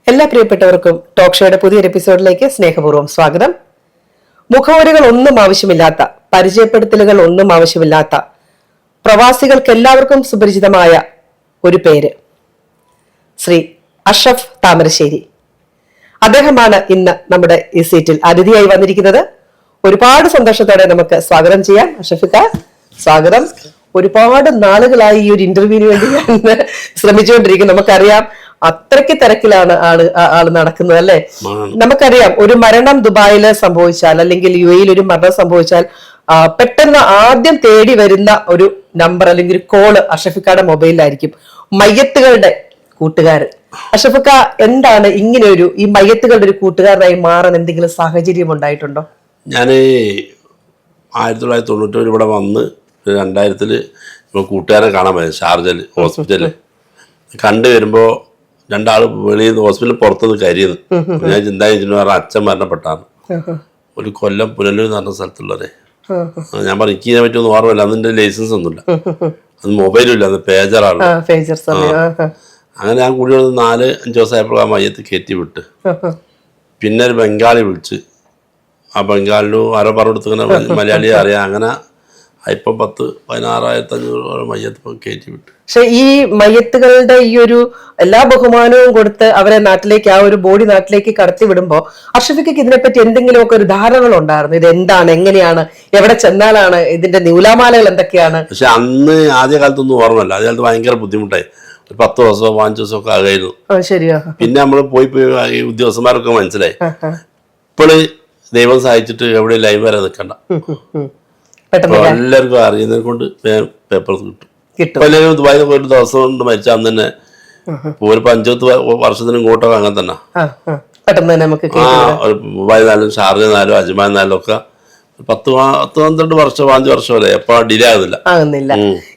എല്ലാ പ്രിയപ്പെട്ടവർക്കും ടോക്ക് ഷോയുടെ പുതിയൊരു എപ്പിസോഡിലേക്ക് സ്നേഹപൂർവ്വം സ്വാഗതം. മുഖവരികൾ ഒന്നും ആവശ്യമില്ലാത്ത, പരിചയപ്പെടുത്തലുകൾ ഒന്നും ആവശ്യമില്ലാത്ത, പ്രവാസികൾക്ക് എല്ലാവർക്കും സുപരിചിതമായ ഒരു പേര്, ശ്രീ അഷ്റഫ് താമരശ്ശേരി. അദ്ദേഹമാണ് ഇന്ന് നമ്മുടെ ഈ സീറ്റിൽ അതിഥിയായി വന്നിരിക്കുന്നത്. ഒരുപാട് സന്തോഷത്തോടെ നമുക്ക് സ്വാഗതം ചെയ്യാം. അഷ്റഫിക്ക, സ്വാഗതം. ഒരുപാട് നാളുകളായി ഈ ഒരു ഇന്റർവ്യൂവിന് വേണ്ടി ഞാൻ ശ്രമിച്ചുകൊണ്ടിരിക്കും. നമുക്കറിയാം അത്രയ്ക്ക് തിരക്കിലാണ് ആള് നടക്കുന്നത്, അല്ലെ? നമുക്കറിയാം ഒരു മരണം ദുബായില് സംഭവിച്ചാൽ, അല്ലെങ്കിൽ UAE ഒരു മരണം സംഭവിച്ചാൽ പെട്ടെന്ന് ആദ്യം തേടി വരുന്ന ഒരു നമ്പർ അല്ലെങ്കിൽ ഒരു കോള് അഷ്റഫിക്കയുടെ മൊബൈലിലായിരിക്കും. മയ്യത്തുകളുടെ കൂട്ടുകാരൻ. അഷ്റഫിക്ക, എന്താണ് ഇങ്ങനെ ഈ മയ്യത്തുകളുടെ ഒരു കൂട്ടുകാരനായി മാറാൻ എന്തെങ്കിലും സാഹചര്യം ഉണ്ടായിട്ടുണ്ടോ? ഞാൻ 1997 ഇവിടെ വന്ന് 2000 കൂട്ടുകാരെ കാണാൻ പോയത് ഷാർജയിൽ ഹോസ്പിറ്റലിൽ. കണ്ടു വരുമ്പോൾ രണ്ടാൾ വെളിയിൽ നിന്ന് ഹോസ്പിറ്റലിൽ പുറത്തുനിന്ന് കരിയുന്നു. ഞാൻ ചിന്താ അച്ഛൻ മരണപ്പെട്ടാണ്. ഒരു കൊല്ലം പുനലൂർ എന്ന് പറഞ്ഞ സ്ഥലത്തുള്ളവരെ. ഞാൻ പറഞ്ഞു എനിക്ക് ഇതിനെ പറ്റി ഒന്നും ഓർമ്മയില്ല, അതിന്റെ ലൈസൻസ് ഒന്നുമില്ല, അത് മൊബൈലും ഇല്ല, അത് പേജറാണ്. അങ്ങനെ ഞാൻ കൂടി 4-5 ദിവസമായപ്പോൾ ആ മയ്യത്ത് കയറ്റി വിട്ട്. പിന്നെ ഒരു ബംഗാളി വിളിച്ച്, ആ ബംഗാളിലും ആരോ പറഞ്ഞെടുത്ത് മലയാളിയെ അറിയാം. അങ്ങനെ ഇപ്പം 16,500 മയ്യത്ത് കയറ്റി വിട്ടു. പക്ഷെ ഈ മയ്യത്തുകളുടെ ഈ ഒരു എല്ലാ ബഹുമാനവും കൊടുത്ത് അവരെ നാട്ടിലേക്ക്, ആ ഒരു ബോഡി നാട്ടിലേക്ക് കടത്തി വിടുമ്പോ അഷ്റഫിക്ക് ഇതിനെപ്പറ്റി എന്തെങ്കിലുമൊക്കെ ഒരു ധാരണകൾ ഉണ്ടായിരുന്നു? ഇത് എന്താണ്, എങ്ങനെയാണ്, എവിടെ ചെന്നാലാണ്, ഇതിന്റെ നൂലാമാലകൾ എന്തൊക്കെയാണ്? പക്ഷെ അന്ന് ആദ്യ കാലത്തൊന്നും ഓർമ്മയില്ല. ആദ്യ കാലത്ത് ഭയങ്കര ബുദ്ധിമുട്ടായി. ഒരു 10 ദിവസമോ 5 ദിവസമോ ഒക്കെ ആകായിരുന്നു. ശരിയാ. പിന്നെ നമ്മൾ പോയി ഈ ഉദ്യോഗസ്ഥന്മാരൊക്കെ മനസ്സിലായി. ഇപ്പോഴ് ദൈവം സഹായിച്ചിട്ട് എവിടെ ലൈവ് വരെ നിൽക്കണ്ട, എല്ലാവർക്കും അറിയുന്നതിനെ കൊണ്ട് പേപ്പർ കിട്ടും. അല്ലെങ്കിൽ ദുബായിൽ ഒരു ദിവസം കൊണ്ട് മരിച്ച അന്ന് തന്നെ ഒരു 5 വർഷത്തിന് ഇങ്ങോട്ടൊക്കെ അങ്ങനെ തന്നെ ദുബായ് ഷാർജ അജ്മാൻ ഒക്കെ 10-12 വർഷം 5 വർഷം വരെ എപ്പോ ഡിലേ ആകുന്നില്ല.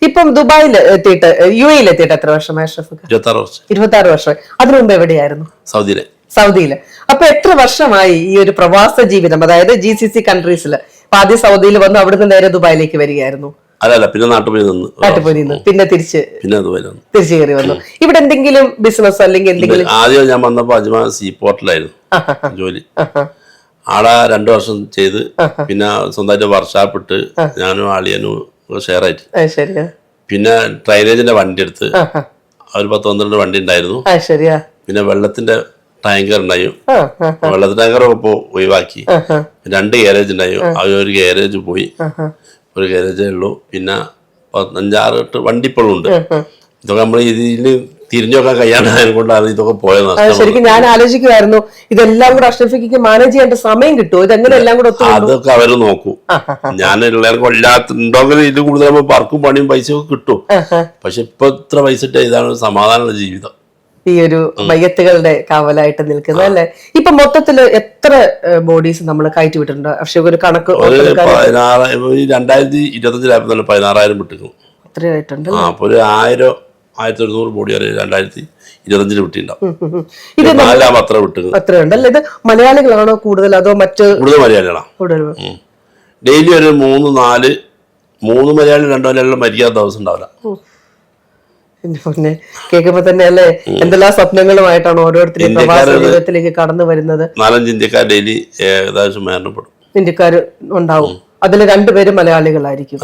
ഇപ്പം ദുബായിൽ എത്തിയിട്ട് UAE എത്തിയിട്ട് എത്ര വർഷമായി? 26 വർഷം. അതിനു മുമ്പ് എവിടെയായിരുന്നു? സൗദിയില്. അപ്പൊ എത്ര വർഷമായി ഈ ഒരു പ്രവാസ ജീവിതം, അതായത് GCC കൺട്രീസിൽ? ആദ്യം സൗദിയിൽ വന്നു, അവിടുന്ന് നേരെ ദുബായിലേക്ക് വരികയായിരുന്നു? അല്ലല്ല, പിന്നെ നാട്ടിൽ പോയി നിന്ന് പിന്നെ തിരിച്ച് കയറി വന്നു. ഇവിടെ എന്തെങ്കിലും ബിസിനസ് അല്ലെങ്കിൽ എന്തെങ്കിലും? ആദ്യം ഞാൻ വന്നപ്പോ അജ്മാൻ സീപോർട്ടിലായിരുന്നു ജോലി. ആടെ 2 വർഷം ചെയ്ത് പിന്നെ സ്വന്തമായിട്ട് വർക്ക്ഷോപ്പ് ഇട്ട് ഞാനും ആളിയനും ഷെയർ ആയിട്ട്. പിന്നെ ഡ്രൈനേജിന്റെ വണ്ടി എടുത്ത്, ഒരു 10-12 വണ്ടി ഉണ്ടായിരുന്നു. പിന്നെ വെള്ളത്തിന്റെ ടാങ്കർ ഉണ്ടായും. വെള്ളത്തിന്റെ ടാങ്കർ ഇപ്പോ ഒഴിവാക്കി. 2 ഗാരേജ് ഉണ്ടായും. ഒരു ഗാരേജ് പോയി, ഒരു ഗാരേജേ ഉള്ളൂ. പിന്നെ 5-6 വണ്ടി ഇപ്പോഴും ഉണ്ട്. ഇതൊക്കെ നമ്മൾ ഇതിന് തിരിഞ്ഞൊക്കെ കഴിയാണ്ടായത് കൊണ്ടാണ് ഇതൊക്കെ പോയത്. ശരിക്കും ഞാൻ ആലോചിക്കുമായിരുന്നു, ഇതെല്ലാം കൂടെ അഷ്റഫിക്ക് മാനേജ് ചെയ്യേണ്ട സമയം കിട്ടുമോ? ഇതെങ്ങനെ എല്ലാം കൂടെ? അതൊക്കെ അവര് നോക്കൂ. ഞാൻ എല്ലാവർക്കും ഇല്ലാത്തുണ്ടെങ്കിൽ ഇത് കൂടുതൽ വർക്കും പണിയും പൈസയൊക്കെ കിട്ടും. പക്ഷെ ഇപ്പൊ ഇത്ര പൈസ ഇട്ട ഇതാണ് സമാധാനമുള്ള ജീവിതം. ഈ ഒരു മയ്യത്തുകളുടെ കാവലായിട്ട് നിൽക്കുന്നത്, അല്ലെ? ഇപ്പൊ മൊത്തത്തില് എത്ര ബോഡീസ് നമ്മൾ കയറ്റി വിട്ടിട്ടുണ്ട്? പക്ഷെ ഒരു കണക്ക് 2025 16,000 വിട്ടിരുന്നു. അത്രയായിട്ടുണ്ട്. അപ്പൊ ഒരു 1000-1100 ബോഡി വരെ 2025 വിട്ടിട്ടുണ്ടാവും. അത്ര വിട്ടു. അത്രയുണ്ടല്ലേ? ഇത് മലയാളികളാണോ കൂടുതൽ, അതോ കൂടുതൽ മലയാളികളാണ്? ഡെയിലി ഒരു 3-4 മലയാളി 2 മലയാളികൾ മരിക്കാത്ത ദിവസം ഉണ്ടാവില്ല. പിന്നെ കേൾക്കുമ്പോ തന്നെ, അല്ലെ, എന്തെല്ലാം സ്വപ്നങ്ങളുമായിട്ടാണ് ഓരോരുത്തരും പ്രവാസ ജീവിതത്തിലേക്ക് കടന്നു വരുന്നത്. 4-5 ഇന്ത്യക്കാർ ഡെയിലി ഏകദേശം മരണപ്പെടും. ഇന്ത്യക്കാർ ഉണ്ടാവും. അതിൽ 2 പേര് മലയാളികളായിരിക്കും.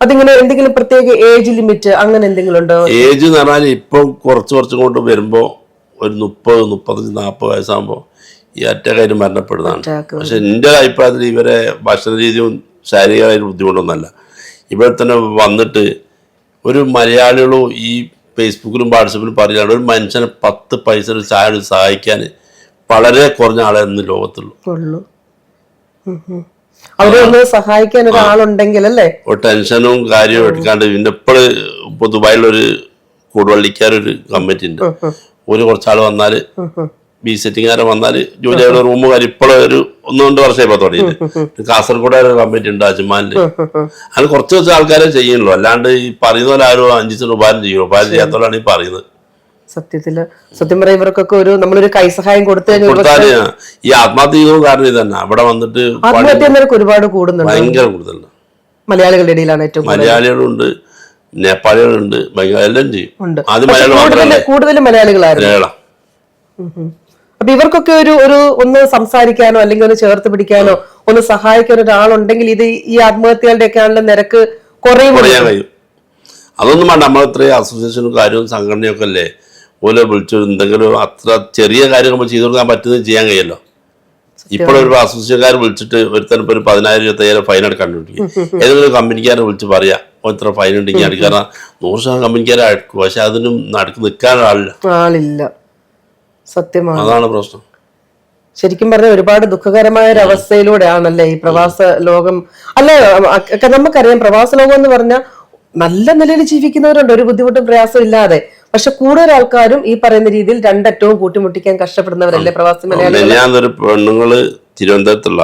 അതിങ്ങനെ എന്തെങ്കിലും പ്രത്യേക ഏജ് ലിമിറ്റ് അങ്ങനെ എന്തെങ്കിലും ഉണ്ടോ? ഏജ് എന്ന് പറഞ്ഞാൽ ഇപ്പൊ കുറച്ച് കൊണ്ട് വരുമ്പോ ഒരു 30-35-40 വയസ്സാകുമ്പോ ഈ അറ്റാക്കായിട്ട് മരണപ്പെടുന്നതാണ്. പക്ഷെ എന്റെ അഭിപ്രായത്തിൽ ഇവരെ ഭക്ഷണ രീതിയും ശാരീരികമായിട്ട് ബുദ്ധിമുട്ടൊന്നുമല്ല. ഇവിടെ തന്നെ വന്നിട്ട് ഒരു മലയാളികളോ ഈ ഫേസ്ബുക്കിലും വാട്സപ്പിലും പറയുകയാണ്, ഒരു മനുഷ്യനെ 10 പൈസ ഒരു ചായ സഹായിക്കാൻ വളരെ കുറഞ്ഞ ആളെ ഇന്ന് ലോകത്തുള്ളൂ. അവരൊന്ന് സഹായിക്കാൻ ഒരാളുണ്ടെങ്കിൽ, അല്ലേ? ഒരു ടെൻഷനും കാര്യവും എടുക്കാണ്ട്. പിന്നെ എപ്പോഴും ഇപ്പൊ ദുബായിലൊരു കൂടുവള്ളിക്കാരൊരു കമ്മിറ്റി ഉണ്ട്. കുറച്ചാൾ വന്നാല് ബീസെറ്റിങ്ങാരെ വന്നാല് ജോലി ചെയ്യുന്ന റൂം കാര്യം ഇപ്പോഴും ഒരു 1-2 വർഷമായി ഇപ്പൊ തുടങ്ങിയിട്ട്. കാസർഗോഡ് ഒരു കമ്മിറ്റി ഉണ്ട് അജ്മാനില്. അത് കുറച്ച് ആൾക്കാരെ ചെയ്യുള്ളൂ. അല്ലാണ്ട് ഈ പറയുന്ന പോലെ ആരും 5 രൂപ ചെയ്യും. ഉപകാരം ചെയ്യാത്തോളാണ് ഈ പറയുന്നത്. സത്യം പറയാം, ഇവർക്കൊക്കെ നമ്മളൊരു കൈസഹായം കൊടുത്താൽ ഈ ആത്മഹത്യ കാരണം ഇത് തന്നെ. അവിടെ വന്നിട്ട് ഒരുപാട് കൂടുന്നുണ്ട്, ഭയങ്കര കൂടുതലുണ്ട്. മലയാളികളുടെ ഇടയിലാണ് ഏറ്റവും. മലയാളികളുണ്ട്, നേപ്പാളികളുണ്ട്, എല്ലാം ചെയ്യും. കൂടുതലും മലയാളികളായിരുന്നു. അപ്പൊ ഇവർക്കൊക്കെ ഒരു ഒന്ന് സംസാരിക്കാനോ അല്ലെങ്കിൽ ഒന്ന് ചേർത്ത് പിടിക്കാനോ ഒന്ന് സഹായിക്കാൻ ഒരാളുണ്ടെങ്കിൽ ഇത് ഈ ആത്മഹത്യകളുടെ ഒക്കെ ആണല്ലോ നിരക്ക് കുറയാൻ കഴിയും. അതൊന്നും വേണ്ട, നമ്മൾ ഇത്രയും അസോസിയേഷനും കാര്യവും സംഘടനയൊക്കെ അല്ലേ ഓലെ വിളിച്ചു എന്തെങ്കിലും അത്ര ചെറിയ കാര്യം നമ്മൾ ചെയ്തു കൊടുക്കാൻ പറ്റുന്നത് ചെയ്യാൻ കഴിയല്ലോ. ഇപ്പോഴൊരു അസോസിയേഷൻകാർ വിളിച്ചിട്ട് ഒരുത്തരം ഒരു 10,000-20,000 ഫൈൻ അടക്കാണ്ടിരിക്കും. ഏതെങ്കിലും കമ്പനിക്കാരെ വിളിച്ച് പറയാ ഇത്ര ഫൈൻ ഉണ്ടെങ്കിൽ അടിക്കാൻ 100% കമ്പനിക്കാരെ അടക്കും. പക്ഷെ അതിനും നിൽക്കാൻ ആളില്ല. സത്യമാണ്, അതാണ് പ്രശ്നം. ശരിക്കും പറഞ്ഞ ഒരുപാട് ദുഃഖകരമായ ഒരു അവസ്ഥയിലൂടെയാണല്ലേ ഈ പ്രവാസ ലോകം. അല്ല, നമുക്കറിയാം പ്രവാസ ലോകം എന്ന് പറഞ്ഞാൽ നല്ല നിലയിൽ ജീവിക്കുന്നവരുണ്ട്, ഒരു ബുദ്ധിമുട്ടും പ്രയാസവും ഇല്ലാതെ. പക്ഷെ കൂടുതൽ ആൾക്കാരും ഈ പറയുന്ന രീതിയിൽ രണ്ടറ്റവും കൂട്ടിമുട്ടിക്കാൻ കഷ്ടപ്പെടുന്നവരല്ലേ പ്രവാസി മലയാളികൾ. ഞാനൊരു പെണ്ണുങ്ങള് തിരുവനന്തപുരത്തുള്ള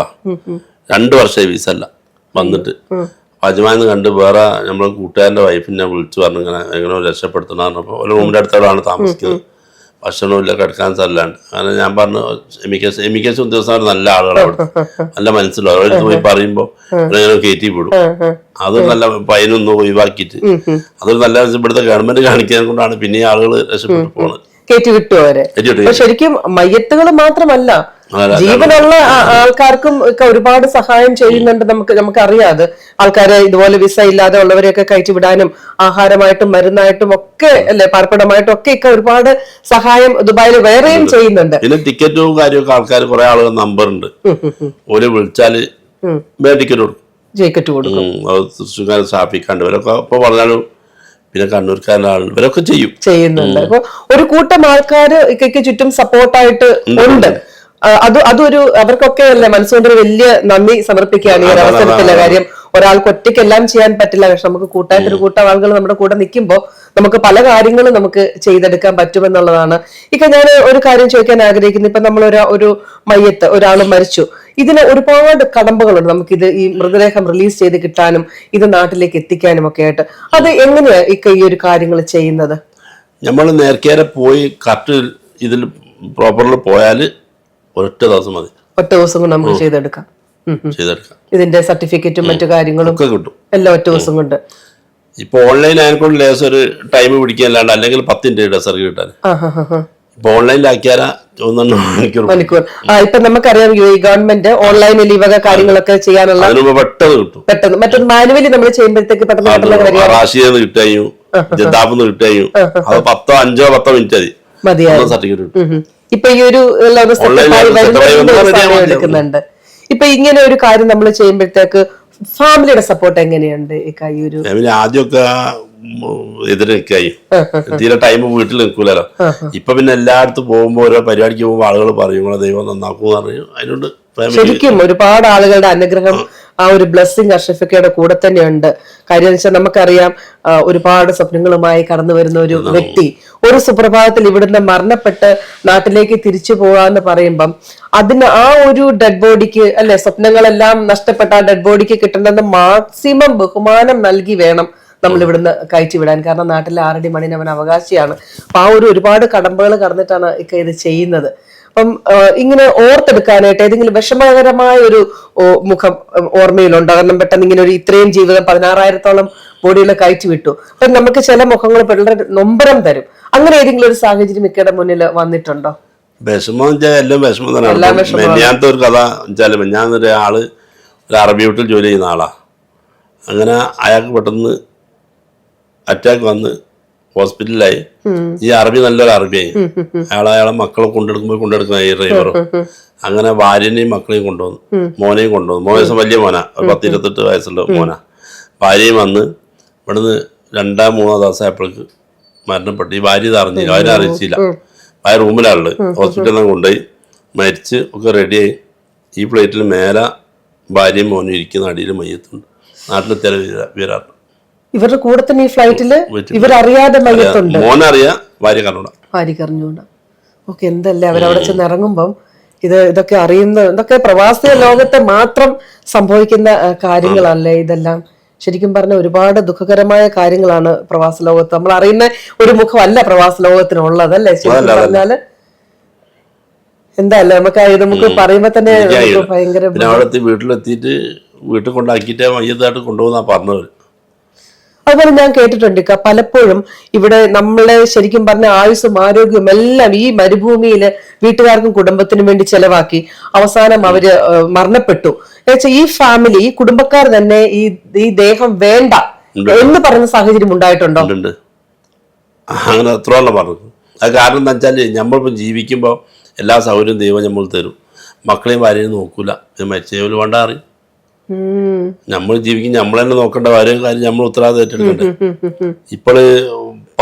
2 വർഷമായി വിസ അല്ല വന്നിട്ട് അജ്മാന്ന് കണ്ട് വേറെ നമ്മളെ കൂട്ടുകാരന്റെ വൈഫിനെ വിളിച്ചു പറഞ്ഞു ഇങ്ങനെ എങ്ങനെ രക്ഷപ്പെടുത്തണം പറഞ്ഞപ്പോൾ ഒരു റൂമിന്റെ അടുത്തോടാണ് താമസിക്കുന്നത്. ഭക്ഷണമില്ല, കിടക്കാൻ സ്ഥലമുണ്ട്. അങ്ങനെ ഞാൻ പറഞ്ഞു എമിക്കേഷൻ ഉദ്യോഗസ്ഥർ നല്ല ആളുകളാണ് അവിടെ, നല്ല മനസ്സിലാവും. അവരെടുത്ത് പോയി പറയുമ്പോൾ ഇങ്ങനെ കയറ്റി വിടും. അത് നല്ല പൈനൊന്നും ഒഴിവാക്കിയിട്ട് അതൊരു നല്ല ഇവിടുത്തെ ഗവൺമെന്റ് കാണിക്കാൻ കൊണ്ടാണ് പിന്നെ ആളുകൾ രക്ഷപ്പെട്ടു പോകുന്നത്. കയറ്റി വിട്ടു അവരെ. ശരിക്കും മയ്യത്തുകൾ മാത്രമല്ല, ജീവനുള്ള ആൾക്കാർക്കും ഒക്കെ ഒരുപാട് സഹായം ചെയ്യുന്നുണ്ട്. നമുക്കറിയാതെ ആൾക്കാരെ ഇതുപോലെ വിസ ഇല്ലാതെ ഉള്ളവരെയൊക്കെ കയറ്റി വിടാനും ആഹാരമായിട്ടും മരുന്നായിട്ടും ഒക്കെ അല്ലെ പാർപ്പിടമായിട്ടും ഒക്കെ ഒരുപാട് സഹായം ദുബായിൽ വേറെയും ചെയ്യുന്നുണ്ട്. പിന്നെ ടിക്കറ്റും കാര്യമൊക്കെ ആൾക്കാർ കുറെ ആളുകൾ നമ്പർ ഉണ്ട്, ഓര് വിളിച്ചാല് ടിക്കറ്റ് കൊടുക്കും. തൃശ്ശൂർക്കാർ ഷാഫിക്കാണ്ട് ഇവരൊക്കെ ഇപ്പൊ പറഞ്ഞാലും പിന്നെ കണ്ണൂർക്കാരുടെ ആളുകൾ ഇവരൊക്കെ ചെയ്യുന്നുണ്ട്. അപ്പൊ ഒരു കൂട്ടം ആൾക്കാർ ഇക്കയ്ക്ക് ചുറ്റും സപ്പോർട്ടായിട്ട് ഉണ്ട്. അതൊരു അവർക്കൊക്കെ അല്ലേ മനസ്സുകൊണ്ട് വലിയ നന്ദി സമർപ്പിക്കുകയാണ് ഈ ഒരു അവസരത്തിലെ കാര്യം. ഒരാൾക്ക് ഒറ്റയ്ക്കെല്ലാം ചെയ്യാൻ പറ്റില്ല, പക്ഷെ നമുക്ക് കൂട്ടായിട്ടൊരു കൂട്ടം ആളുകൾ നമ്മുടെ കൂടെ നിൽക്കുമ്പോൾ നമുക്ക് പല കാര്യങ്ങളും നമുക്ക് ചെയ്തെടുക്കാൻ പറ്റുമെന്നുള്ളതാണ്. ഇപ്പൊ ഞാൻ ഒരു കാര്യം ചോദിക്കാൻ ആഗ്രഹിക്കുന്നു. ഇപ്പൊ നമ്മൾ ഒരു മയ്യത്ത് ഒരാൾ മരിച്ചു, ഇതിന് ഒരുപാട് കടമ്പകളുണ്ട് നമുക്കിത് ഈ മൃതദേഹം റിലീസ് ചെയ്ത് കിട്ടാനും ഇത് നാട്ടിലേക്ക് എത്തിക്കാനും ഒക്കെ ആയിട്ട്. അത് എങ്ങനെയാ ഈ ഒരു കാര്യങ്ങൾ ചെയ്യുന്നത്? നമ്മൾ നേരത്തെ പോയി കറക്റ്റ് ഇതിൽ പ്രോപ്പറിൽ പോയാൽ ഒറ്റ ദിവസം മതി, ഒറ്റ ദിവസം കൊണ്ട് നമുക്ക് ചെയ്തെടുക്കാം. ഇതിന്റെ സർട്ടിഫിക്കറ്റും മറ്റു കാര്യങ്ങളും ഒക്കെ കിട്ടും എല്ലാം ഒറ്റ ദിവസം കൊണ്ട്. ഇപ്പൊ ഓൺലൈൻ ആയതുകൊണ്ട് ലേസം ഒരു ടൈം പിടിക്കാനല്ലാണ്ട് അല്ലെങ്കിൽ 10 മിനിറ്റ് സർക്കിൾ കിട്ടാൻ. ഇപ്പൊ ഓൺലൈനിലാക്കിയാൽ 1 മണിക്കൂർ. ഇപ്പൊ നമുക്കറിയാം ഗവൺമെന്റ് ഓൺലൈനിൽ ഈ വക കാര്യങ്ങളൊക്കെ ചെയ്യാനുള്ള പെട്ടെന്ന് മറ്റൊരു മാനുവലി നമ്മൾ ചെയ്യുമ്പോഴത്തേക്ക് പെട്ടെന്ന് കിട്ടായും ജദ്ദാഫിന്ന് കിട്ടായും അത് 5-10 മിനിറ്റ് മതി സർട്ടിഫിക്കറ്റ് കിട്ടും. ഇപ്പൊ ഈ ഒരു എടുക്കുന്നുണ്ട്. ഇപ്പൊ ഇങ്ങനെ ഒരു കാര്യം നമ്മൾ ചെയ്യുമ്പോഴത്തേക്ക് ഫാമിലിയുടെ സപ്പോർട്ട് എങ്ങനെയുണ്ട്? ആദ്യമൊക്കെ എതിരെ നിൽക്കായി തീരെ ടൈം വീട്ടിൽ നിൽക്കൂലോ. ഇപ്പൊ പിന്നെ എല്ലായിടത്തും പോകുമ്പോ ഓരോ പരിപാടിക്ക് പോകുമ്പോ ആളുകൾ പറയും ദൈവം നന്നാക്കും പറയും. അതിനോട് ശരിക്കും ഒരുപാട് ആളുകളുടെ അനുഗ്രഹം ആ ഒരു ബ്ലെസ്സിങ് അഷ്റഫിക്കയുടെ കൂടെ തന്നെയുണ്ട്. കാര്യം എന്ന് വെച്ചാൽ നമുക്കറിയാം ഒരുപാട് സ്വപ്നങ്ങളുമായി കടന്നു വരുന്ന ഒരു വ്യക്തി ഒരു സുപ്രഭാതത്തിൽ ഇവിടുന്ന് മരണപ്പെട്ട് നാട്ടിലേക്ക് തിരിച്ചു പോകാന്ന് പറയുമ്പം അതിന് ആ ഒരു ഡെഡ് ബോഡിക്ക് അല്ലെ സ്വപ്നങ്ങളെല്ലാം നഷ്ടപ്പെട്ട ആ ഡെഡ് ബോഡിക്ക് കിട്ടേണ്ടെന്ന് മാക്സിമം ബഹുമാനം നൽകി വേണം നമ്മൾ ഇവിടുന്ന് കയറ്റി വിടാൻ. കാരണം നാട്ടിലെ 6 അടി മണ്ണിന് അവൻ അവകാശിയാണ്. അപ്പൊ ആ ഒരുപാട് കടമ്പകൾ കടന്നിട്ടാണ് ഇത് ചെയ്യുന്നത്. അപ്പം ഇങ്ങനെ ഓർത്തെടുക്കാനായിട്ട് ഏതെങ്കിലും വിഷമകരമായ ഒരു മുഖം ഓർമ്മയിലുണ്ടോ? കാരണം പെട്ടെന്ന് ഇങ്ങനെ ഒരു ഇത്രയും ജീവിതം 16,000-ഓളം ബോഡികളെ കയറ്റി വിട്ടു. അപ്പൊ നമുക്ക് ചില മുഖങ്ങൾ വളരെ നൊമ്പരം തരും. അങ്ങനെ ഏതെങ്കിലും ഒരു സാഹചര്യം മിക്കയുടെ മുന്നിൽ വന്നിട്ടുണ്ടോ? വിഷമം എല്ലാം വിഷമം തന്നെയാണ്. ഞാനത്തെ ഒരു കഥ വെച്ചാൽ ഞാനൊരു ആള് ഒരു അറബി വീട്ടിൽ ജോലി ചെയ്യുന്ന ആളാ. അങ്ങനെ അയാൾക്ക് പെട്ടെന്ന് അറ്റാക്ക് വന്ന് ഹോസ്പിറ്റലിലായി. ഈ അറബി നല്ലൊരു അറബിയായി. അയാളെ മക്കളെ കൊണ്ടെടുക്കുന്ന ഈ ഡ്രൈവറും. അങ്ങനെ ഭാര്യനെയും മക്കളെയും കൊണ്ടുവന്നു, മോനെയും കൊണ്ടുവന്നു. മോനെ വലിയ മോനാ, 10-28 വയസ്സുള്ള മോനാ. ഭാര്യയും വന്ന് ഇവിടുന്ന് 2-3 ദിവസമായപ്പോഴേക്ക് മരണപ്പെട്ടു. ഈ ഭാര്യ ഇത് അറിഞ്ഞില്ല, ഭാര്യ അറിയിച്ചില്ല. ഭാര്യ റൂമിലാണുള്ളത്. ഹോസ്പിറ്റലിൽ നിന്ന് കൊണ്ടുപോയി മരിച്ച് ഒക്കെ റെഡിയായി. ഈ പ്ലേറ്റിൽ മേലെ ഭാര്യയും മോനും ഇരിക്കുന്ന അടിയിൽ മയ്യത്തുണ്ട്. നാട്ടിലെത്തിയ വീരാറ് ഇവരുടെ കൂടെ തന്നെ ഈ ഫ്ലൈറ്റില് ഇവരറിയാതെ മയ്യത്തുണ്ട്. മോനറിയാം, ഭാര്യ അറിഞ്ഞൂടാ. ഓക്കെ, എന്തല്ലേ അവരവിടെ ചെന്ന് ഇറങ്ങുമ്പം ഇതൊക്കെ അറിയുന്ന ഇതൊക്കെ പ്രവാസി ലോകത്തെ മാത്രം സംഭവിക്കുന്ന കാര്യങ്ങളല്ലേ ഇതെല്ലാം. ശരിക്കും പറഞ്ഞ ഒരുപാട് ദുഃഖകരമായ കാര്യങ്ങളാണ് പ്രവാസ ലോകത്ത്. നമ്മൾ അറിയുന്ന ഒരു മുഖമല്ല പ്രവാസ ലോകത്തിനുള്ളത് അല്ലേ? ശരിക്കും പറഞ്ഞാല് എന്താല്ലേ നമുക്ക് പറയുമ്പോ തന്നെ ഭയങ്കര. വീട്ടിലെത്തിയിട്ട് വീട്ടിൽ കൊണ്ടാക്കിയിട്ട് മയ്യത്തായിട്ട് കൊണ്ടുപോകുന്ന പറഞ്ഞവര്. അതുപോലെ ഞാൻ കേട്ടിട്ടുണ്ട് പലപ്പോഴും ഇവിടെ നമ്മളെ ശരിക്കും പറഞ്ഞ ആയുസ്സും ആരോഗ്യവും എല്ലാം ഈ മരുഭൂമിയില് വീട്ടുകാർക്കും കുടുംബത്തിനും വേണ്ടി ചെലവാക്കി അവസാനം അവര് മരണപ്പെട്ടു. ഈ ഫാമിലി ഈ കുടുംബക്കാർ തന്നെ ഈ ദേഹം വേണ്ട എന്ന് പറയുന്ന സാഹചര്യം ഉണ്ടായിട്ടുണ്ടോ? അങ്ങനെ എത്രയോളം പറഞ്ഞു. അത് കാരണം എന്താ വെച്ചാൽ നമ്മളിപ്പം ജീവിക്കുമ്പോൾ എല്ലാ സൗകര്യവും ദൈവം നമ്മൾ തരും. മക്കളെയും ഭാര്യയും നോക്കൂല, മരിച്ചവര് വേണ്ട അറിയും. നമ്മൾ ജീവിക്കും, നമ്മൾ തന്നെ നോക്കേണ്ട കാര്യം നമ്മൾ ഉത്തരവാദിത്തം ഏറ്റെടുക്കണ്ടേ. ഇപ്പോള്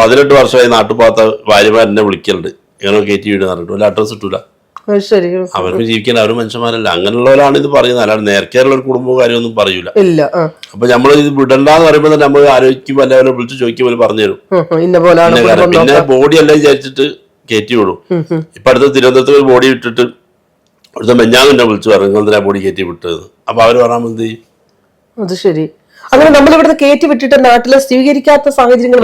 18 വർഷമായി നാട്ടിൽ പോകാത്ത ഭാര്യമാരെന്നെ വിളിക്കലുണ്ട്, ഇങ്ങനെ കയറ്റി വീട് പറഞ്ഞിട്ട് വല്ല അഡ്രസ് ഇട്ടൂല. അവർക്ക് ജീവിക്കാൻ അവരും മനുഷ്യന്മാരല്ല. അങ്ങനെയുള്ളവരാണ് ഇത് പറയുന്നത്, അല്ലാതെ നേരത്തെയുള്ള ഒരു കുടുംബവും കാര്യമൊന്നും പറയൂല. അപ്പൊ നമ്മൾ ഇത് വിടണ്ടെന്ന് പറയുമ്പോൾ തന്നെ നമ്മൾ ആലോചിക്കുമ്പോൾ എല്ലാവരും വിളിച്ച് ചോദിക്കുമ്പോൾ പറഞ്ഞു തരും. പിന്നെ ബോഡി എല്ലാം വിചാരിച്ചിട്ട് കയറ്റി വിടും. ഇപ്പൊ അടുത്ത തിരുവനന്തപുരത്ത് ഒരു ബോഡി വിട്ടിട്ട് അടുത്ത മെഞ്ഞാന്നെ വിളിച്ചു പറഞ്ഞു നിങ്ങളെന്തിനാ ബോഡി കയറ്റി വിട്ടത്. അപ്പൊ അവര് പറയാൻ എന്ത് ചെയ്യും? അത് ശരി. അങ്ങനെ നമ്മളിവിടെ കയറ്റി വിട്ടിട്ട് നാട്ടില് സ്വീകരിക്കാത്ത സാഹചര്യങ്ങൾ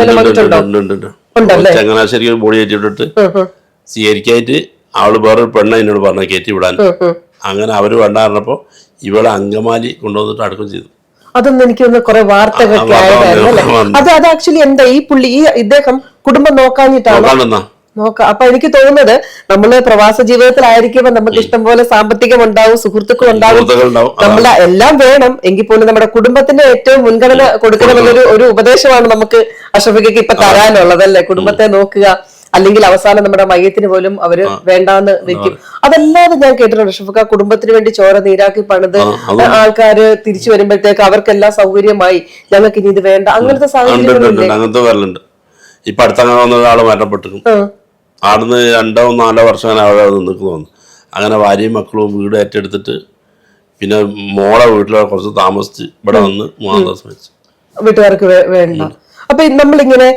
ചങ്ങനാശ്ശേരി ഒരു ബോഡി കയറ്റി വിട്ടിട്ട് സ്വീകരിക്കായിട്ട് അവള് വേറൊരു പെണ്ണ എന്നോട് പറഞ്ഞ കയറ്റി വിടാൻ. അങ്ങനെ അവര് വേണ്ട പറഞ്ഞപ്പോ ഇവളെ അങ്കമാലി കൊണ്ടുവന്നിട്ട് അടക്കം ചെയ്തു. അതൊന്നും എനിക്കൊന്ന് കുറെ വാർത്തകളൊക്കെ അത് ആക്ച്വലി എന്താ ഈ പുള്ളി ഇദ്ദേഹം കുടുംബം നോക്കാഞ്ഞിട്ടാണ് നോക്കാം. അപ്പൊ എനിക്ക് തോന്നുന്നത് നമ്മള് പ്രവാസ ജീവിതത്തിലായിരിക്കുമ്പോ നമുക്ക് ഇഷ്ടംപോലെ സാമ്പത്തികം ഉണ്ടാവും, സുഹൃത്തുക്കൾ ഉണ്ടാവും, നമ്മളെ എല്ലാം വേണം. എങ്കിൽ പോലും നമ്മുടെ കുടുംബത്തിന്റെ ഏറ്റവും മുൻഗണന കൊടുക്കണമെന്നൊരു ഒരു ഉപദേശമാണ് നമുക്ക് അഷ്റഫിക്ക് ഇപ്പൊ തരാനുള്ളതല്ലേ. കുടുംബത്തെ നോക്കുക, അല്ലെങ്കിൽ അവസാനം നമ്മുടെ മയ്യത്തിന് പോലും അവര് വേണ്ടാന്ന് വെക്കും. അതല്ലാതെ ഞാൻ കേട്ടിട്ടുണ്ട് അഷ്റഫിക്ക, കുടുംബത്തിന് വേണ്ടി ചോര നീരാക്കി പണിത് ആൾക്കാര് തിരിച്ചു വരുമ്പോഴത്തേക്ക് അവർക്കെല്ലാം സൗകര്യമായി, ഞങ്ങൾക്ക് ഇനി ഇത് വേണ്ട, അങ്ങനത്തെ സാഹചര്യങ്ങളുണ്ട്. ഇപ്പൊ അടുത്തങ്ങനെ വന്ന ഒരാള് മരണപ്പെട്ടു. ആടുന്ന് 2-4 വർഷം അങ്ങനെ അവിടെ നിൽക്കുന്നു തോന്നുന്നു. അങ്ങനെ ഭാര്യയും മക്കളും വീട് ഏറ്റെടുത്തിട്ട് പിന്നെ മോളെ വീട്ടിലെ കുറച്ച് താമസിച്ച് ഇവിടെ വന്ന് 3 ദിവസം വെച്ച് വീട്ടുകാർക്ക് വേണ്ട. അപ്പൊ നമ്മളിങ്ങനെ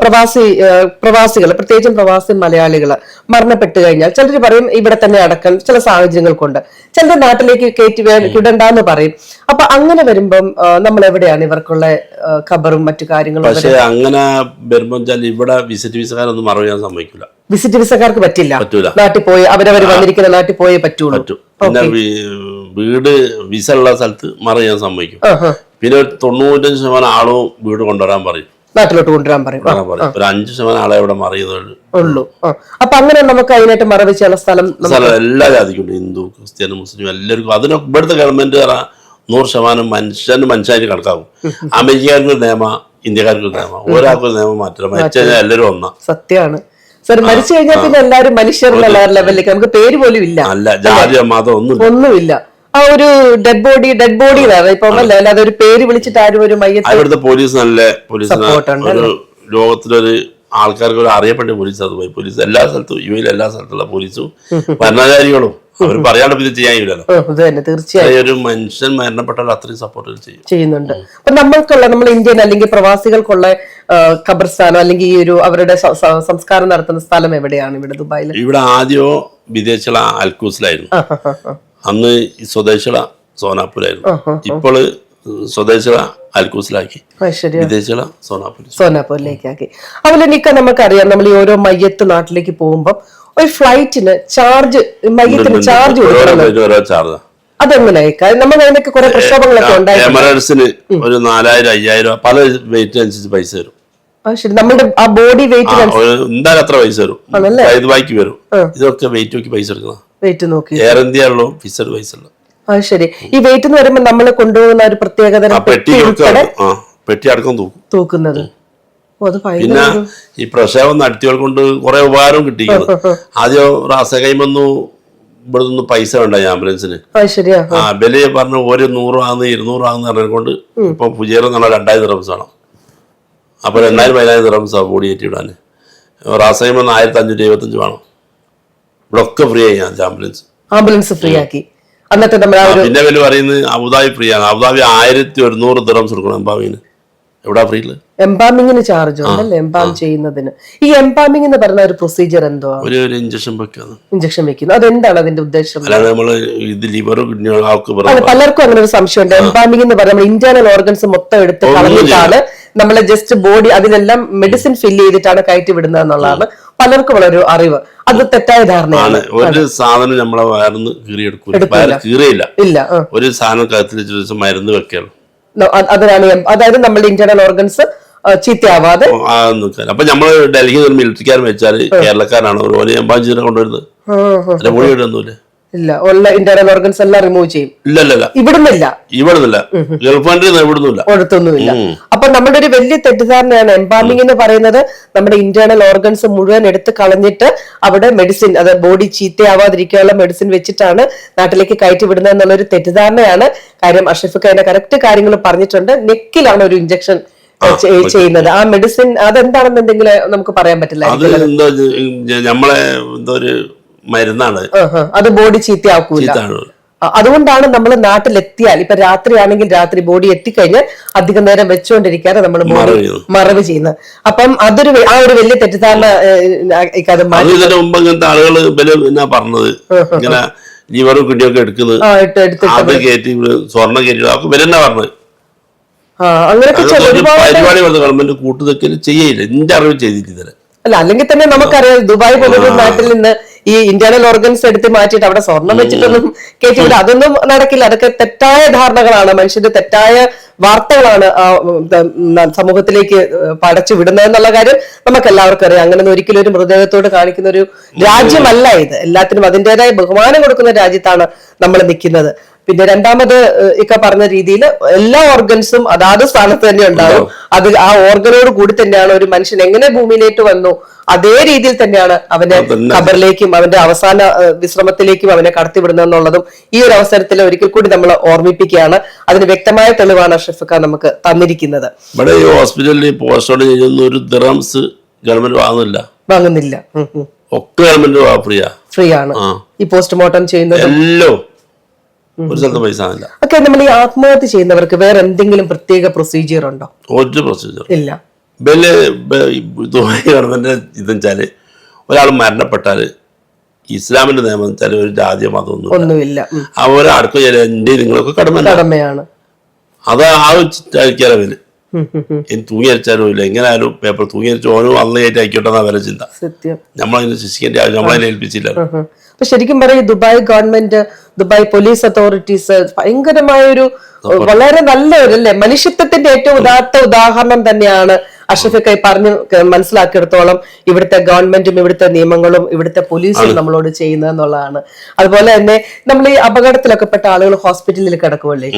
പ്രവാസികൾ, പ്രത്യേകിച്ചും പ്രവാസി മലയാളികള് മരണപ്പെട്ടു കഴിഞ്ഞാൽ ചിലർ പറയും ഇവിടെ തന്നെ അടക്കാൻ ചില സാഹചര്യങ്ങൾ കൊണ്ട്, ചിലർ നാട്ടിലേക്ക് കയറ്റി വിടണ്ടെന്ന് പറയും. അപ്പൊ അങ്ങനെ വരുമ്പം നമ്മൾ എവിടെയാണ് ഇവർക്കുള്ള ഖബറും മറ്റു കാര്യങ്ങളും? പക്ഷെ അങ്ങനെ വരുമ്പോ ഇവിടെ വിസിറ്റ് വിസക്കാരൊന്നും മറവ് ചെയ്യാൻ സമ്മതിക്കില്ല. വിസിറ്റ് വിസക്കാർക്ക് പറ്റില്ല, നാട്ടിൽ പോയി അവരവർ വന്നിരിക്കുന്ന നാട്ടിൽ പോയേ പറ്റുള്ളൂ. പിന്നെ വീട് വിസ ഉള്ള സ്ഥലത്ത് മറവ് ചെയ്യാൻ സമ്മതിക്കും. പിന്നെ 95% ആളും വീട് കൊണ്ടുവരാൻ പറയും, നാട്ടിലോട്ട് കൊണ്ടുവരാൻ പറയും. ഒരു 5% ആളെ ഇവിടെ മറിയുന്നുള്ളൂ. അപ്പൊ അങ്ങനെ നമുക്ക് അതിനായിട്ട് മറവിച്ചുള്ള സ്ഥലം എല്ലാ ജാതിക്കുണ്ട്, ഹിന്ദു, ക്രിസ്ത്യൻ, മുസ്ലിം എല്ലാവർക്കും. അതിനൊക്കെ ഇവിടുത്തെ ഗവൺമെന്റ് 100% മനുഷ്യനായിട്ട് കണക്കാക്കും. അമേരിക്കക്കാർക്ക് നിയമം, ഇന്ത്യക്കാർക്ക് നിയമം, ഒരാൾക്കൊരു നിയമം മാറ്റില്ല. മരിച്ചു കഴിഞ്ഞാൽ എല്ലാവരും ഒന്നാ. സത്യമാണ് സർ. മരിച്ചു കഴിഞ്ഞാൽ പിന്നെ എല്ലാവരും മനുഷ്യരുടെ ലെവലിലേക്ക്, നമുക്ക് പേര് പോലും ഇല്ല, അല്ല ജാതി മതം ഒന്നുമില്ല. ആ ഒരു ഡെഡ് ബോഡി ഇപ്പൊ അല്ലാതെ ഒരു പേര് വിളിച്ചിട്ട് ആരും ഒരു മയ്യത്ത്. ഇവിടുത്തെ പോലീസ് നല്ല പോലീസ്, ലോകത്തിലൊരു ആൾക്കാർക്ക് ഒരു അറിയപ്പെട്ട പോലീസ്. അത് പോയി പോലീസ് എല്ലാ സ്ഥലത്തും, യുഎയിൽ എല്ലാ സ്ഥലത്തുള്ള പോലീസും ഭരണാധികാരികളും അവർ പറയാണ്ട് ഇത് ചെയ്യാനില്ലല്ലോ. തീർച്ചയായും ഒരു മനുഷ്യൻ മരണപ്പെട്ടാൽ അത്രയും സപ്പോർട്ട് ചെയ്യുന്നുണ്ട്. അപ്പൊ നമ്മൾ ഇന്ത്യൻ അല്ലെങ്കിൽ പ്രവാസികൾക്കുള്ള ഖബർസ്ഥാനം അല്ലെങ്കിൽ ഈ ഒരു അവരുടെ സംസ്കാരം നടത്തുന്ന സ്ഥലം എവിടെയാണ്? ഇവിടെ ദുബായിൽ ഇവിടെ ആദ്യമോ വിദേശികള അൽക്കൂസിലായിരുന്നു, അന്ന് സ്വദേശികള സോനാപൂരായിരുന്നു. ഇപ്പോൾ സ്വദേശികള അൽക്കൂസിലാക്കി, വിദേശികള സോനാപൂരിലേക്കാക്കി. അതുപോലെ നിക്ക നമുക്കറിയാം, നമ്മൾ ഈ ഓരോ മയ്യത്ത് നാട്ടിലേക്ക് പോകുമ്പോൾ ഒരു ഫ്ലൈറ്റിന് ചാർജ്, മയ്യത്തിന് ചാർജ് കൊടുക്കണം. അതെങ്ങനെയൊക്കെ നമ്മൾ അതിനൊക്കെ കുറെ പ്രക്ഷോഭങ്ങളൊക്കെ ഉണ്ടായി. എമറേറ്റ്സിന് ഒരു 4000-5000 പല വെയിറ്റ് അനുസരിച്ച് പൈസ വരും. ശരി, നമ്മുടെ ആ ബോഡി വെയിറ്റ് എന്തായാലും അത്ര പൈസ വരും, ബാക്കി വരും. ഇതൊക്കെ വെയിറ്റ് നോക്കി പൈസ എടുക്കണം. വെയിറ്റ് നോക്കി എയർ ഇന്ത്യ ഉള്ളൂ, ഫിക്സഡ് പൈസ ഉള്ളു. ശരി. ഈ വെയിറ്റ് എന്ന് പറയുമ്പോൾ നമ്മൾ കൊണ്ടുപോകുന്ന ഒരു പ്രത്യേകത പെട്ടി അടക്കം തൂക്കുന്നത്. പിന്നെ ഈ പ്രസവം നടത്തിയവൾ കൊണ്ട് കുറെ ഉപകാരം കിട്ടിയിരിക്കുന്നത്. ആദ്യം റാസകൈമൊന്നു ഇവിടെ നിന്ന് പൈസ വേണ്ട ആംബുലൻസിന്. ബലി പറഞ്ഞു ഒരു 100 ആകുന്ന 200 ആകുന്ന പറഞ്ഞുകൊണ്ട് ഇപ്പൊ പുജേരം എന്നുള്ള 2000 ദിർഹംസ് ആണ്. അപ്പൊ 2000-1000 ദിർഹംസ് ബോഡി കയറ്റി വിടാൻ. റാസകൈമൊന്ന് 1575 വേണം. ഇവിടെ ഒക്കെ ഫ്രീ ആയി ആംബുലൻസ് ഫ്രീ ആക്കി. പിന്നെ വലിയ പറയുന്നത് അബുദാബി ഫ്രീ ആണ്. അബുദാബി 1100 ദിർഹംസ് കൊടുക്കണം എംബാമിന്. എവിടാ ഫ്രീ? എംബാമിങ്ങിന് ചാർജ് ഉണ്ടല്ലേ എംബാം ചെയ്യുന്നതിന്? ഈ എംബാമിംഗ് എന്ന് പറഞ്ഞ ഒരു പ്രൊസീജിയർ എന്തോ? ഒരു ഇഞ്ചക്ഷൻ വെക്കുന്നു. അതെന്താണ് അതിന്റെ ഉദ്ദേശം? പലർക്കും അങ്ങനെ ഒരു സംശയമുണ്ട്. എംബാമിംഗ് എന്ന് പറയുമ്പോൾ ഇന്റേണൽ ഓർഗൻസ് മൊത്തം എടുത്ത് കളഞ്ഞിട്ടാണ് നമ്മളെ ജസ്റ്റ് ബോഡി അതിലെല്ലാം മെഡിസിൻ ഫില്ല് ചെയ്തിട്ടാണ് കയറ്റി വിടുന്നത് എന്നുള്ളതാണ് പലർക്കും ഉള്ളൊരു അറിവ്. അത് തെറ്റായ ധാരണയാണ്. ഒരു സാധനം നമ്മളെ വയറിന്ന് കീറിയെടുക്കില്ല. ഒരു സാധനം കത്തിച്ച് മരുന്ന് വെക്കണം. അതിനാണ് അതായത് നമ്മളുടെ ഇന്റേണൽ ഓർഗൻസ് ചീത്തയാവാതെ. അപ്പൊ നമ്മള് ഡൽഹിയിൽ മിലിറ്ററിക്കാരൻ വെച്ചാൽ കേരളക്കാരാണ് ഓരോ എംബാഞ്ചിനെ കൊണ്ടുവരുന്നത് മൊഴി ഇടുന്നില്ല. ഇല്ല, ഉള്ള ഇന്റേണൽ ഓർഗൻസ് എല്ലാം റിമൂവ് ചെയ്യും. ഇല്ലല്ല, ഇവിടുന്നില്ല ഗൾഫ് കൺട്രി ഇവിടുന്നില്ല, ഒഴുത്തൊന്നുമില്ല. അപ്പൊ നമ്മുടെ ഒരു വലിയ തെറ്റിദ്ധാരണയാണ് എംബാമിംഗ് എന്ന് പറയുന്നത് നമ്മുടെ ഇന്റേണൽ ഓർഗൻസ് മുഴുവൻ എടുത്ത് കളഞ്ഞിട്ട് അവിടെ മെഡിസിൻ, അത് ബോഡി ചീത്തയാവാതിരിക്കാനുള്ള മെഡിസിൻ വെച്ചിട്ടാണ് നാട്ടിലേക്ക് കയറ്റി വിടുന്നത് എന്നുള്ളൊരു തെറ്റിദ്ധാരണയാണ്. കാര്യം അഷ്റഫിക്ക് അതിന്റെ കറക്റ്റ് കാര്യങ്ങൾ പറഞ്ഞിട്ടുണ്ട്. നെക്കിലാണ് ഒരു ഇഞ്ചക്ഷൻ ചെയ്യുന്നത്. ആ മെഡിസിൻ അതെന്താണെന്ന് എന്തെങ്കിലും നമുക്ക് പറയാൻ പറ്റില്ല. നമ്മളെ എന്തോ ഒരു മരുന്നാണ്, അത് ബോഡി ചീത്തയാക്കൂല. അതുകൊണ്ടാണ് നമ്മൾ നാട്ടിലെത്തിയാൽ, ഇപ്പൊ രാത്രിയാണെങ്കിൽ രാത്രി ബോഡി എത്തിക്കഴിഞ്ഞാൽ അധികം നേരം വെച്ചുകൊണ്ടിരിക്കാതെ നമ്മൾ ബോഡി മറവ് ചെയ്യുന്നത്. അപ്പം അതൊരു ആ ഒരു വലിയ തെറ്റിദ്ധാരണ ആളുകൾ പറഞ്ഞത് ഇങ്ങനെ ലിവറും കിഡ്നിയൊക്കെ എടുക്കുന്നത് സ്വർണ്ണം കയറ്റി വിലെന്നാ പറഞ്ഞത്. പരിപാടി ഗവൺമെന്റ് കൂട്ടുതെക്കൽ ചെയ്യില്ല, എന്റെ അറിവ് ചെയ്തിട്ടില്ല. അല്ല, അല്ലെങ്കിൽ തന്നെ നമുക്കറിയാം ദുബായ് പോലൊരു നാട്ടിൽ നിന്ന് ഈ ഇന്റേണൽ ഓർഗൻസ് എടുത്ത് മാറ്റിയിട്ട് അവിടെ സ്വർണം വെച്ചിട്ടൊന്നും കയറ്റിവില്ല. അതൊന്നും നടക്കില്ല. അതൊക്കെ തെറ്റായ ധാരണകളാണ്, മനുഷ്യന്റെ തെറ്റായ വാർത്തകളാണ് സമൂഹത്തിലേക്ക് പടച്ചു വിടുന്നത് എന്നുള്ള കാര്യം നമുക്ക് എല്ലാവർക്കും അറിയാം. അങ്ങനെ ഒരിക്കലും ഒരു മൃതദേഹത്തോട് കാണിക്കുന്ന ഒരു രാജ്യമല്ല ഇത്. എല്ലാത്തിനും അതിൻ്റെതായ ബഹുമാനം കൊടുക്കുന്ന രാജ്യത്താണ് നമ്മൾ നിൽക്കുന്നത്. പിന്നെ രണ്ടാമത് ഇക്ക പറഞ്ഞ രീതിയിൽ എല്ലാ ഓർഗൻസും അതാത് സ്ഥാനത്ത് തന്നെ ഉണ്ടാവും. അത് ആ ഓർഗനോട് കൂടി തന്നെയാണ് ഒരു മനുഷ്യൻ എങ്ങനെ ഭൂമിയിലേക്ക് വന്നു അതേ രീതിയിൽ തന്നെയാണ് അവന്റെ ഖബറിലേക്കും അവന്റെ അവസാന വിശ്രമത്തിലേക്കും അവനെ കടത്തിവിടുന്നതെന്നുള്ളതും ഈ ഒരു അവസരത്തിൽ ഒരിക്കൽ കൂടി നമ്മൾ ഓർമ്മിപ്പിക്കുകയാണ്. അതിന് വ്യക്തമായ തെളിവാണ് അഷ്റഫ് നമുക്ക് തന്നിരിക്കുന്നത്. ഇവിടെ ഈ ഹോസ്പിറ്റലിൽ പോസ്റ്റ്മോർട്ടം ചെയ്യുന്ന ഒരു ദിറംസ് ഗവൺമെന്റ് വാങ്ങുന്നില്ല. ഒക്കെ ഗവൺമെന്റ് ഫ്രീ ആണ് ഈ പോസ്റ്റ്മോർട്ടം ചെയ്യുന്നത്. എല്ലാം ഒരു സ്ഥലത്ത് പൈസ ഒക്കെ. നമ്മൾ ഈ ആത്മഹത്യ ചെയ്യുന്നവർക്ക് വേറെ എന്തെങ്കിലും പ്രത്യേക പ്രൊസീജിയർ ഉണ്ടോ? ഒരു പ്രൊസീജിയർ ഇല്ല. ദുബായ് ഗവൺമെന്റ് ഇതെന്ന് ഒരാൾ മരണപ്പെട്ടാല് ഇസ്ലാമിന്റെ നിയമം വെച്ചാൽ ഒരു ജാതി മതമൊന്നുമില്ല. അവരെ അടുക്ക എന്റെ നിങ്ങളൊക്കെ കടമയാണ്. അത് ആവശ്യം അവര് തൂങ്ങി അരച്ചാലും ഇല്ല, എങ്ങനെ ആയാലും പേപ്പർ തൂങ്ങി അരച്ച് ഓരോ അന്നേറ്റ് ആയിക്കോട്ടെ അവരെ ചിന്ത. നമ്മളതിനെ ശിക്ഷിക്കേണ്ട ആവശ്യം നമ്മളതിനെ ഏൽപ്പിച്ചില്ല. അപ്പൊ ശരിക്കും പറയും Dubai government, Dubai police authorities ഭയങ്കരമായ ഒരു വളരെ നല്ലൊരു അല്ലെ മനുഷ്യത്വത്തിന്റെ ഏറ്റവും ഉദാഹരണം തന്നെയാണ് അഷ്റഫൊക്കെ പറഞ്ഞ് മനസ്സിലാക്കിയെടുത്തോളം ഇവിടുത്തെ ഗവൺമെന്റും ഇവിടുത്തെ നിയമങ്ങളും ഇവിടുത്തെ പോലീസും നമ്മളോട് ചെയ്യുന്നത് എന്നുള്ളതാണ്. അതുപോലെ തന്നെ നമ്മൾ ഈ അപകടത്തിലൊക്കെ പെട്ട ആളുകൾ ഹോസ്പിറ്റലിൽ കിടക്കുമ്പോഴേ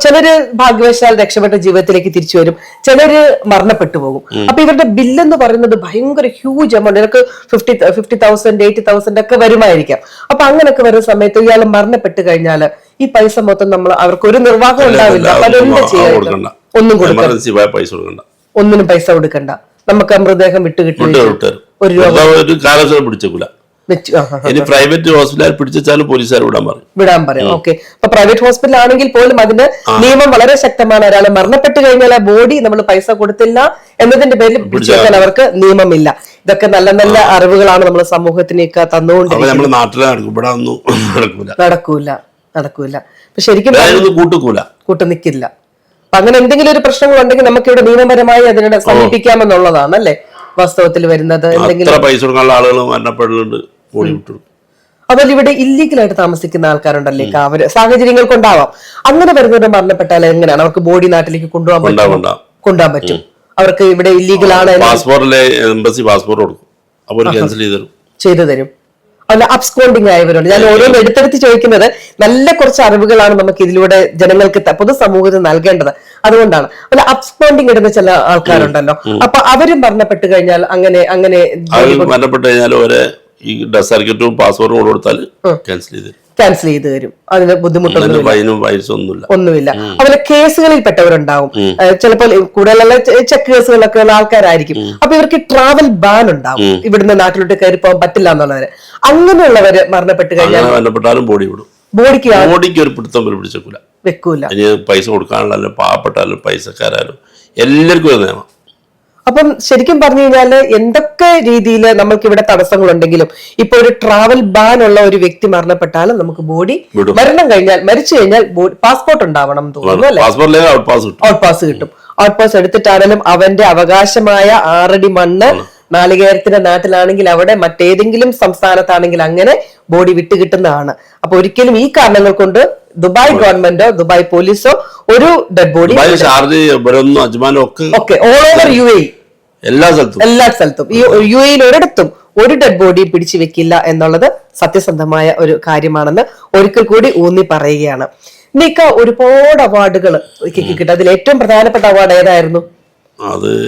ചിലര് ഭാഗ്യവശാൽ രക്ഷപ്പെട്ട ജീവിതത്തിലേക്ക് തിരിച്ചു വരും, ചിലര് മരണപ്പെട്ടു പോകും. അപ്പൊ ഇവരുടെ ബില്ലെന്ന് പറയുന്നത് ഭയങ്കര ഹ്യൂജ് എമൗണ്ട്, ഇവർക്ക് 50,000 80,000 ഒക്കെ വരുമായിരിക്കാം. അപ്പൊ അങ്ങനെയൊക്കെ വരുന്ന സമയത്ത് ഇയാൾ മരണപ്പെട്ട് കഴിഞ്ഞാൽ ഈ പൈസ മൊത്തം നമ്മൾ അവർക്ക് ഒരു നിർവാഹം ഉണ്ടാവില്ല. ഒന്നും കൊടുക്കണ്ട, ഒന്നിനും പൈസ കൊടുക്കണ്ട, നമുക്ക് മൃതദേഹം വിട്ടുകിട്ടും. പ്രൈവറ്റ് ഹോസ്പിറ്റലിൽ പിടിച്ചാലും പോലീസുകാർ വിടാൻ പറയും. ഓക്കെ. അപ്പൊ പ്രൈവറ്റ് ഹോസ്പിറ്റൽ ആണെങ്കിൽ പോലും അതിന്റെ നിയമം വളരെ ശക്തമാണ്. ഒരാൾ മരണപ്പെട്ട് കഴിഞ്ഞാൽ ആ ബോഡി നമ്മൾ പൈസ കൊടുത്തില്ല എന്നതിന്റെ പേരിൽ പിടിച്ചേക്കാൻ അവർക്ക് നിയമമില്ല. ഇതൊക്കെ നല്ല നല്ല അറിവുകളാണ് നമ്മൾ സമൂഹത്തിനേക്ക് തന്നുകൊണ്ടിരിക്കുന്നത്. നടക്കൂല. ശരിക്കും കൂട്ടു നിൽക്കില്ല. അപ്പൊ അങ്ങനെ എന്തെങ്കിലും ഒരു പ്രശ്നങ്ങൾ ഉണ്ടെങ്കിൽ നമുക്ക് ഇവിടെ നിയമപരമായി അതിനെ സമീപിക്കാമെന്നുള്ളതാണ് അല്ലെ വാസ്തവത്തിൽ വരുന്നത്. എന്തെങ്കിലും പൈസ കൊടുക്കാനുള്ള ആളുകൾ മരണപ്പെടുന്നുണ്ട്. അതുപോലെ ഇവിടെ ഇല്ലീഗലായിട്ട് താമസിക്കുന്ന ആൾക്കാരുണ്ടല്ലേ, അവര് സാഹചര്യങ്ങൾ കൊണ്ടാവാം. അങ്ങനെ വരുന്നവർ മരണപ്പെട്ടാൽ എങ്ങനെയാണ് അവർക്ക് ബോഡി നാട്ടിലേക്ക് കൊണ്ടുപോകാൻ പറ്റും? അവർക്ക് ഇവിടെ ഇല്ലീഗലാണ്, പാസ്പോർട്ടിലെ എംബസി പാസ്പോർട്ട് കൊടുക്കും, അപ്പോൾ ചെയ്തു തരും. അല്ല, അബ്സ്കോണ്ടിങ് ആയവരുണ്ട്. ഞാൻ ഓരോന്ന് എടുത്തെടുത്ത് ചോദിക്കുന്നത് നല്ല കുറച്ച് അറിവുകളാണ് നമുക്ക് ഇതിലൂടെ ജനങ്ങൾക്ക് പൊതുസമൂഹത്തിന് നൽകേണ്ടത്. അതുകൊണ്ടാണ്. അല്ല, അബ്സ്കോണ്ടിങ് ഇടുന്ന ചില ആൾക്കാരുണ്ടല്ലോ, അപ്പൊ അവരും മരണപ്പെട്ട് കഴിഞ്ഞാൽ അങ്ങനെ മരണപ്പെട്ട് കഴിഞ്ഞാൽ ഈ ഡെത്ത് സർട്ടിഫിക്കറ്റും പാസ്പോർട്ടും കൊടുത്താൽ ക്യാൻസൽ ചെയ്ത് തരും. അതിന് ഒന്നുമില്ല. അതുപോലെ കേസുകളിൽ പെട്ടവരുണ്ടാവും, ചിലപ്പോൾ കൂടുതലുള്ള ചെക്ക് കേസുകളൊക്കെ ഉള്ള ആൾക്കാരായിരിക്കും. അപ്പൊ ഇവർക്ക് ട്രാവൽ ബാൻ ഉണ്ടാവും, ഇവിടുന്ന് നാട്ടിലോട്ട് കയറി പോകാൻ പറ്റില്ല എന്നുള്ളവര്. അങ്ങനെയുള്ളവര് മരണപ്പെട്ട് കഴിഞ്ഞാൽ ബോഡിക്ക് ഒരു പിടുത്തം വെക്കൂല. പൈസ കൊടുക്കാനുള്ള പാവപ്പെട്ടാലും പൈസക്കാരാലും എല്ലാവർക്കും ഒരു നിയമം. അപ്പം ശരിക്കും പറഞ്ഞു കഴിഞ്ഞാൽ എന്തൊക്കെ രീതിയിൽ നമ്മൾക്ക് ഇവിടെ തടസ്സങ്ങളുണ്ടെങ്കിലും ഇപ്പൊ ഒരു ട്രാവൽ ബാൻ ഉള്ള ഒരു വ്യക്തി മരണപ്പെട്ടാലും നമുക്ക് ബോഡി മരിച്ചു കഴിഞ്ഞാൽ പാസ്പോർട്ട് ഉണ്ടാവണം തോന്നുന്നു അല്ലെ, ഔട്ട് പാസ് കിട്ടും. ഔട്ട് പാസ് എടുത്തിട്ടാണെങ്കിലും അവന്റെ അവകാശമായ 6 അടി മണ്ണ് നാളികേരത്തിന്റെ നാട്ടിലാണെങ്കിൽ അവിടെ മറ്റേതെങ്കിലും സംസ്ഥാനത്താണെങ്കിൽ അങ്ങനെ ബോഡി വിട്ടുകിട്ടുന്നതാണ്. അപ്പൊ ഒരിക്കലും ഈ കാരണങ്ങൾ കൊണ്ട് ദുബായ് ഗവൺമെന്റോ ദുബായ് പോലീസോ ഒരു ഡെഡ് ബോഡി ഷാർജ ഇവരൊന്നും അജ്മാനും ഒക്കെ ഓൾ ഓവർ UAE എല്ലാ സ്ഥലത്തും ഈ UAE ഒരിടത്തും ഒരു ഡെഡ് ബോഡി പിടിച്ചു വെക്കില്ല എന്നുള്ളത് സത്യസന്ധമായ ഒരു കാര്യമാണെന്ന് ഒരിക്കൽ കൂടി ഊന്നി പറയുകയാണ്. നിക്ക ഒരുപാട് അവാർഡുകൾ കിട്ടും. അതിൽ ഏറ്റവും പ്രധാനപ്പെട്ട അവാർഡ് ഏതായിരുന്നു?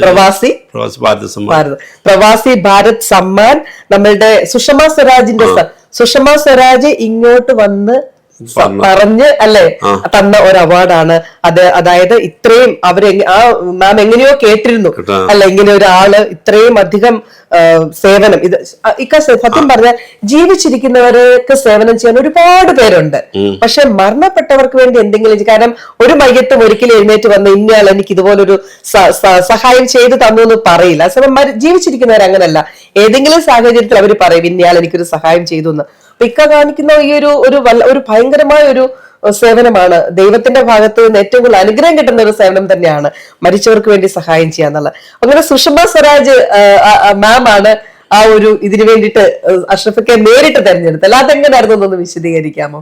പ്രവാസി ഭാരത് സമ്മാൻ. നമ്മളുടെ സുഷമ സ്വരാജ് ഇങ്ങോട്ട് വന്ന് പറഞ്ഞ് അല്ലെ തന്ന ഒരു അവാർഡാണ് അത്. അതായത് ഇത്രയും ആ മാം എങ്ങനെയോ കേട്ടിരുന്നു അല്ല, ഇങ്ങനെ ഒരാള് ഇത്രയും അധികം സേവനം, ഇത് സത്യം പറഞ്ഞാൽ ജീവിച്ചിരിക്കുന്നവർക്ക് സേവനം ചെയ്യാൻ ഒരുപാട് പേരുണ്ട്. പക്ഷെ മരണപ്പെട്ടവർക്ക് വേണ്ടി എന്തെങ്കിലും, കാരണം ഒരു മയ്യത്തും ഒരിക്കലും എഴുന്നേറ്റ് വന്ന് ഇന്നയാൾ എനിക്ക് ഇതുപോലൊരു സഹായം ചെയ്തു തന്നു എന്ന് പറയില്ല. അതേസമയം ജീവിച്ചിരിക്കുന്നവർ അങ്ങനല്ല. ഏതെങ്കിലും സാഹചര്യത്തിൽ അവർ പറയും ഇന്നയാൾ എനിക്കൊരു സഹായം ചെയ്തു എന്ന്. ഇക്ക കാണിക്കുന്ന ഈ ഒരു ഭയങ്കരമായ ഒരു സേവനമാണ്. ദൈവത്തിന്റെ ഭാഗത്ത് നിന്ന് ഏറ്റവും കൂടുതൽ അനുഗ്രഹം കിട്ടുന്ന ഒരു സേവനം തന്നെയാണ് മരിച്ചവർക്ക് വേണ്ടി സഹായം ചെയ്യാന്നുള്ളത്. അങ്ങനെ സുഷമ സ്വരാജ് മാം ആണ് ആ ഒരു ഇതിനു വേണ്ടിയിട്ട് അഷ്റഫിക്കെ നേരിട്ട് തെരഞ്ഞെടുത്തത്. അല്ലാതെ എങ്ങനെയായിരുന്നു എന്നൊന്ന് വിശദീകരിക്കാമോ?